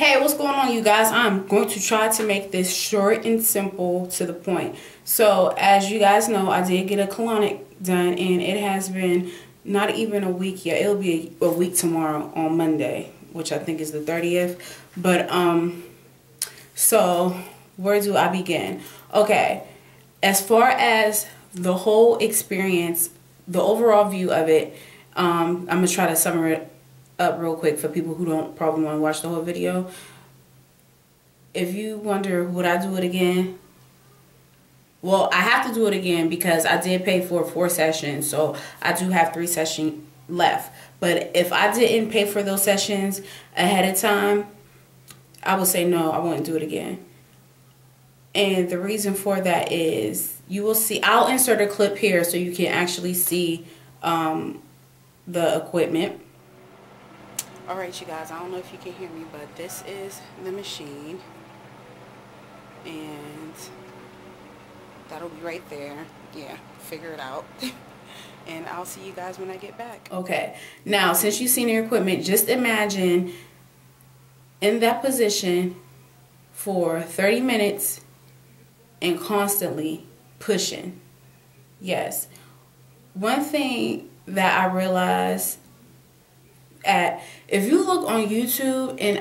Hey, what's going on, you guys? I'm going to try to make this short and simple to the point. So, as you guys know, I did get a colonic done, and it has been not even a week yet. It'll be a week tomorrow on Monday, which I think is the 30th. But, so where do I begin? Okay, as far as the whole experience, the overall view of it, I'm going to try to summarize it up real quick for people who don't probably want to watch the whole video. If you wonder, would I do it again? Well, I have to do it again because I did pay for 4 sessions, so I do have 3 sessions left. But if I didn't pay for those sessions ahead of time, I would say no, I wouldn't do it again. And the reason for that is, you will see, I'll insert a clip here so you can actually see the equipment. Alright, you guys, I don't know if you can hear me, but this is the machine, and that'll be right there. Yeah, figure it out. And I'll see you guys when I get back. Okay, now since you've seen the equipment, just imagine in that position for 30 minutes and constantly pushing. Yes, one thing that I realized, if you look on YouTube, and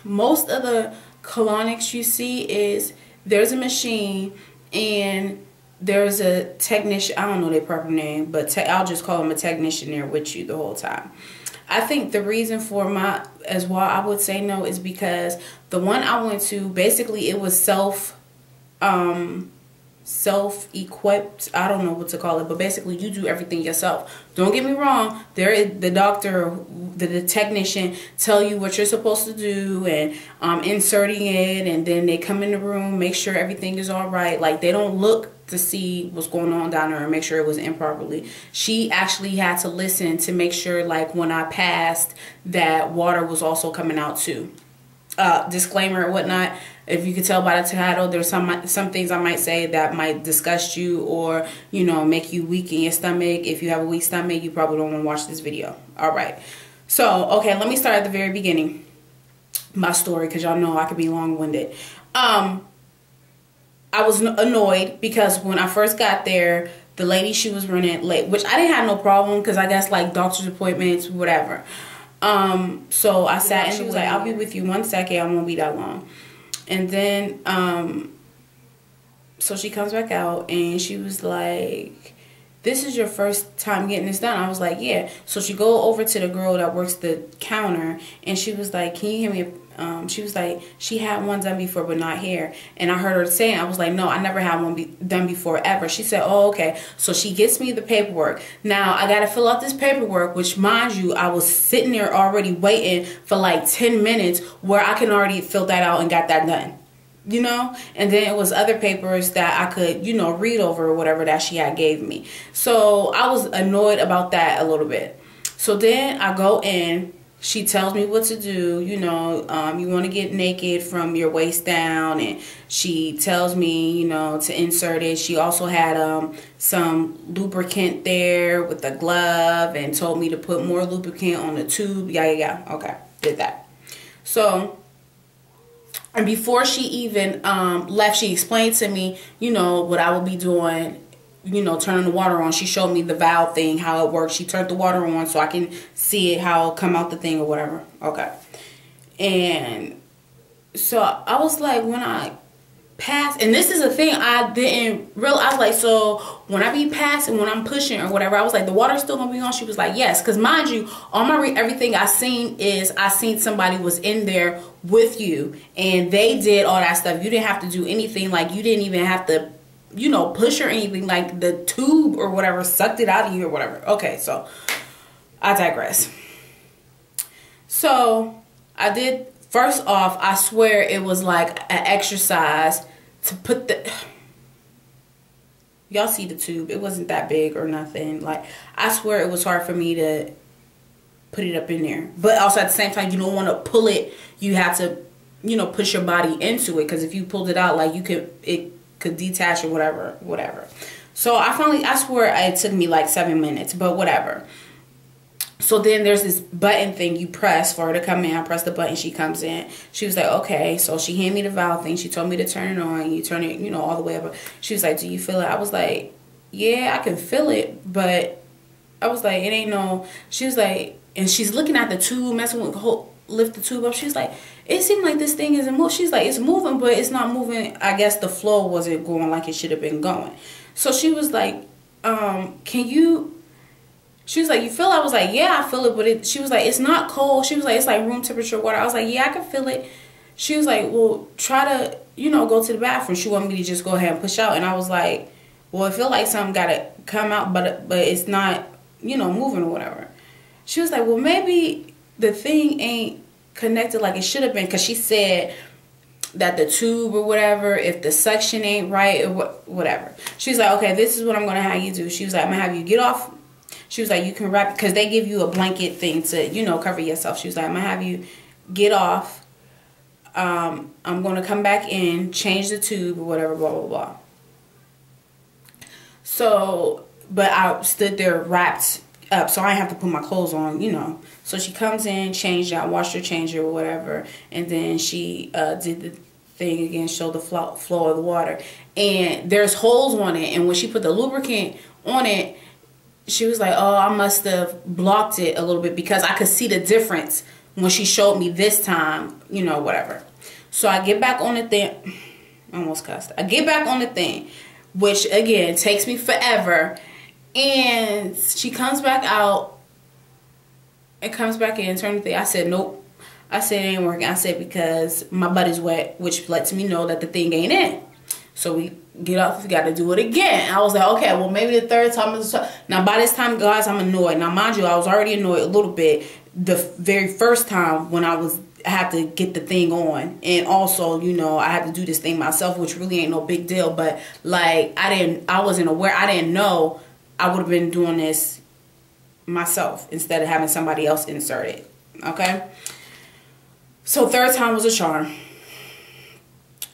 most of the colonics you see is there's a machine and there's a technician. I don't know their proper name, but I'll just call them a technician there with you the whole time. I think the reason for as well I would say no is because the one I went to, basically it was self-equipped. I don't know what to call it, but basically you do everything yourself. Don't get me wrong, the doctor, the technician tell you what you're supposed to do, and inserting it, and then they come in the room, make sure everything is all right. Like, they don't look to see what's going on down there and make sure it was in properly. She actually had to listen to make sure, like, when I passed, that water was also coming out too. Disclaimer and whatnot, if you could tell by the title, there's some things I might say that might disgust you, or, you know, make you weak in your stomach. If you have a weak stomach, you probably don't want to watch this video. All right, so okay, let me start at the very beginning, my story, because y'all know I could be long-winded. I was annoyed because when I first got there, the lady, she was running late, which I didn't have no problem, because I guess, like, doctor's appointments, whatever. So I sat, and she was like, I'll be with you 1 second, I won't be that long. And then, so she comes back out, and she was like, this is your first time getting this done? I was like, yeah. So she go over to the girl that works the counter, and she was like, can you hear me? She was like, she had one done before, but not here. And I heard her saying, I was like, no, I never had one done before, ever. She said, oh, okay. So she gets me the paperwork. Now, I got to fill out this paperwork, which, mind you, I was sitting there already waiting for like 10 minutes where I can already fill that out and got that done. You know, and then it was other papers that I could, you know, read over or whatever that she had gave me. So I was annoyed about that a little bit. So then I go in, she tells me what to do. You know, you want to get naked from your waist down, and she tells me, you know, to insert it. She also had some lubricant there with a glove, and told me to put more lubricant on the tube. Yeah. Okay, did that. So, and before she even left, she explained to me, you know, what I would be doing, you know, turning the water on. She showed me the valve thing, how it works. She turned the water on so I can see it, how it come out the thing or whatever. Okay. And so I was like, when I passed, and this is a thing I didn't realize, like, so when I be passing, when I'm pushing or whatever, I was like, the water's still gonna be on? She was like, yes. Because mind you, all my everything I seen somebody was in there with you, and they did all that stuff. You didn't have to do anything. Like, you didn't even have to, you know, push or anything. Like, the tube or whatever sucked it out of you or whatever. Okay, so I digress. So I did, first off, I swear it was like an exercise to put the, y'all see the tube, it wasn't that big or nothing. Like, I swear it was hard for me to put it up in there, but also at the same time, you don't want to pull it. You have to, you know, push your body into it, because if you pulled it out, like, it could detach or whatever. So I swear it took me like 7 minutes, but whatever. So then there's this button thing you press for her to come in. I press the button, she comes in. She was like, okay. So she handed me the valve thing. She told me to turn it on. You turn it, all the way up. She was like, do you feel it? I was like, yeah, I can feel it. But I was like, it ain't no. She was like, and she's looking at the tube, messing with, lift the tube up. She's like, it seemed like this thing isn't moving. She's like, it's moving, but it's not moving. I guess the flow wasn't going like it should have been going. So she was like, can you... She was like, you feel it? I was like, yeah, I feel it. But she was like, it's not cold. She was like, it's like room temperature water. I was like, yeah, I can feel it. She was like, well, try to, go to the bathroom. She wanted me to just go ahead and push out. And I was like, well, I feel like something got to come out, but it's not, moving or whatever. She was like, well, maybe the thing ain't connected like it should have been. Because she said that the tube or whatever, if the suction ain't right or whatever. She was like, okay, this is what I'm going to have you do. She was like, I'm going to have you get off. She was like, you can wrap, because they give you a blanket thing to, cover yourself. She was like, I'm going to have you get off. I'm going to come back in, change the tube or whatever, blah, blah, blah. So, but I stood there wrapped up, so I didn't have to put my clothes on, So she comes in, changed out, washed her, changed her or whatever. And then she did the thing again, showed the flow of the water. And there's holes on it. And when she put the lubricant on it, she was like, oh, I must have blocked it a little bit because I could see the difference when she showed me this time, whatever. So I get back on the thing. I almost cussed. I get back on the thing, which, again, takes me forever. And she comes back out and comes back in, turn the thing. I said, nope. I said, it ain't working. I said, because my butt is wet, which lets me know that the thing ain't in. So we get off, we got to do it again. I was like, okay, well, maybe the third time is... Now, by this time, guys, I'm annoyed. Now, mind you, I was already annoyed a little bit the very first time when I had to get the thing on. And also, I had to do this thing myself, which really ain't no big deal. But, like, I wasn't aware. I didn't know I would have been doing this myself instead of having somebody else insert it. Okay? So, third time was a charm.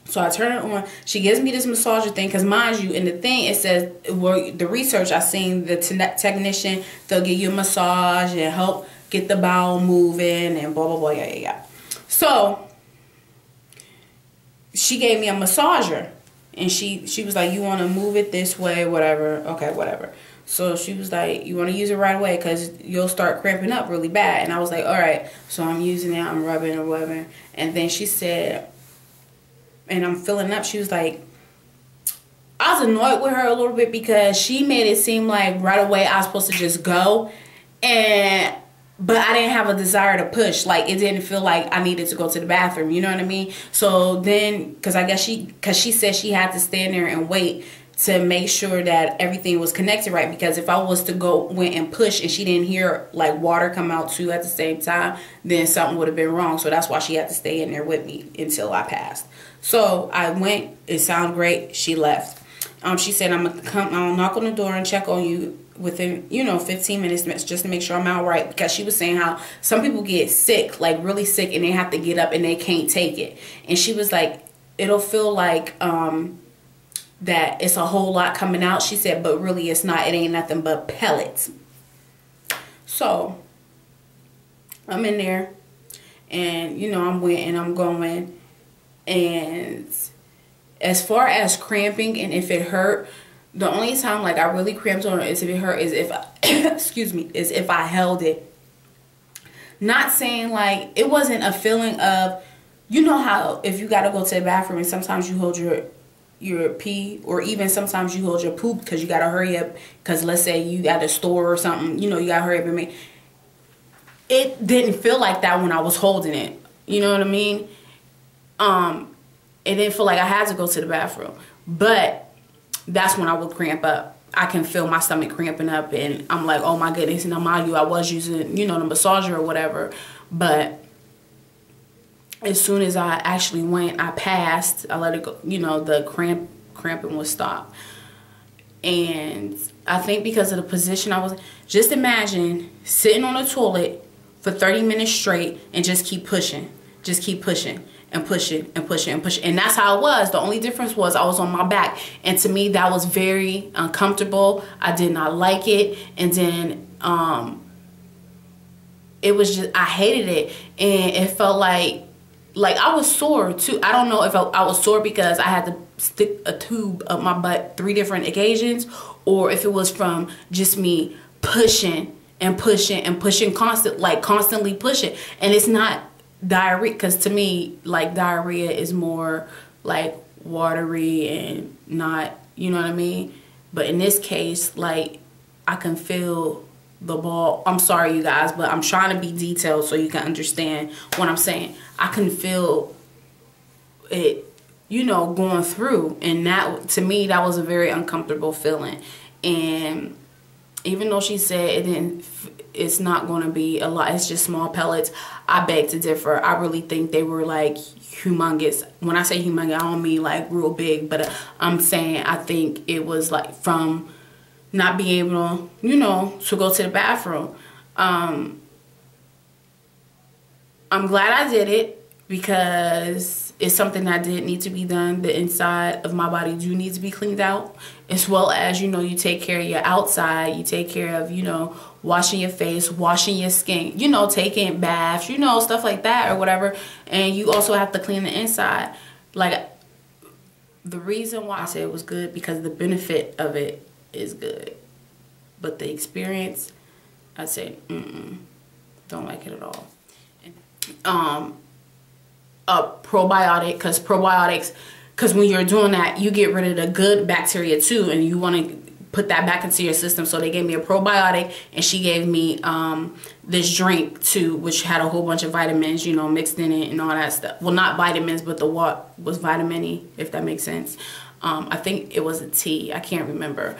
So I turn it on. She gives me this massager thing. Because mind you, in the thing, it says, well, the research I seen, the technician, they'll give you a massage and help get the bowel moving and blah, blah, blah, yeah. So she gave me a massager. And she was like, you want to move it this way, whatever. Okay, whatever. So she was like, you want to use it right away because you'll start cramping up really bad. And I was like, all right. So I'm using it. I'm rubbing or whatever. And then she said... and I'm filling up, she was like, I was annoyed with her a little bit because she made it seem like right away I was supposed to just go, but I didn't have a desire to push. Like, it didn't feel like I needed to go to the bathroom, you know what I mean? So then, because I guess she said she had to stand there and wait to make sure that everything was connected right, because if I was to went and push and she didn't hear like water come out too at the same time, then something would have been wrong. So that's why she had to stay in there with me until I passed. So I went, it sounded great, she left. She said, I'll knock on the door and check on you within, 15 minutes just to make sure I'm all right, because she was saying how some people get sick, like really sick, and they have to get up and they can't take it. And she was like, it'll feel like that it's a whole lot coming out. She said, but really it's not. It ain't nothing but pellets. So I'm in there and, I'm went and I'm going. And as far as cramping and if it hurt, the only time like I really cramped on it is if it hurt is if I, excuse me, is if I held it. Not saying like, it wasn't a feeling of, how if you got to go to the bathroom and sometimes you hold your pee, or even sometimes you hold your poop because you got to hurry up because let's say you at a store or something, you got to hurry up and make. It didn't feel like that when I was holding it. You know what I mean? It didn't feel like I had to go to the bathroom, but that's when I would cramp up. I can feel my stomach cramping up and I'm like, oh my goodness. And I was using, the massager or whatever, but as soon as I actually went, I passed, I let it go, the cramping would stop. And I think because of the position I was, just imagine sitting on the toilet for 30 minutes straight and just keep pushing and pushing and pushing and pushing. And that's how it was. The only difference was I was on my back. And to me, that was very uncomfortable. I did not like it. And then it was just, I hated it. And it felt like I was sore too. I don't know if I was sore because I had to stick a tube up my butt 3 different occasions, or if it was from just me pushing and pushing and pushing constantly pushing. And it's not diarrhea, because to me, like, diarrhea is more like watery and not, you know what I mean? But in this case, like, I can feel the ball. I'm sorry, you guys, but I'm trying to be detailed so you can understand what I'm saying. I can feel it, you know, going through. And that, to me, that was a very uncomfortable feeling. And even though she said it's not going to be a lot, it's just small pellets, I beg to differ. I really think they were like humongous. When I say humongous, I don't mean like real big, but I'm saying I think it was like from not being able to, you know, to go to the bathroom. I'm glad I did it, because it's something that did need to be done. The inside of my body do need to be cleaned out, as well as, you know, you take care of your outside, you take care of, you know, washing your face, washing your skin, you know, taking baths, you know, stuff like that or whatever. And you also have to clean the inside. Like, the reason why I say it was good, because the benefit of it is good, but the experience, I say don't like it at all. A probiotic, because when you're doing that, you get rid of the good bacteria too, and you want to put that back into your system. So they gave me a probiotic, and she gave me this drink too, which had a whole bunch of vitamins, you know, mixed in it and all that stuff. Well, not vitamins, but the what was vitamin-y, if that makes sense. I think it was a tea, I can't remember.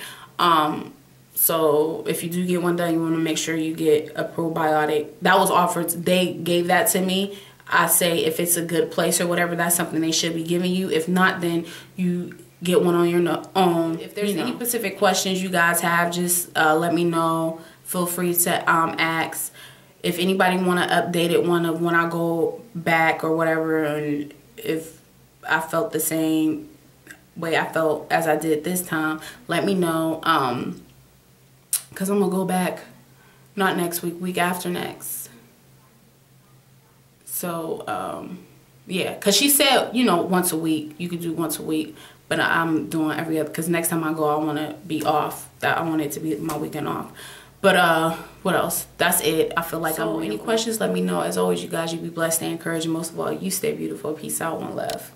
So if you do get one done, you want to make sure you get a probiotic. That was offered, they gave that to me. I say if it's a good place or whatever, that's something they should be giving you. If not, then you get one on your own. If there's any specific questions you guys have, just let me know. Feel free to ask. If anybody want to update it one of when I go back or whatever, and if I felt the same way I felt as I did this time, let me know. Because I'm going to go back, not next week, week after next. So, yeah, because she said, you know, once a week. You could do once a week. But I'm doing every other, because next time I go, I want to be off. I want it to be my weekend off. But what else? That's it. I feel like any questions, let me know. As always, you guys, you be blessed, stay encouraged, and most of all, you stay beautiful. Peace out, one love.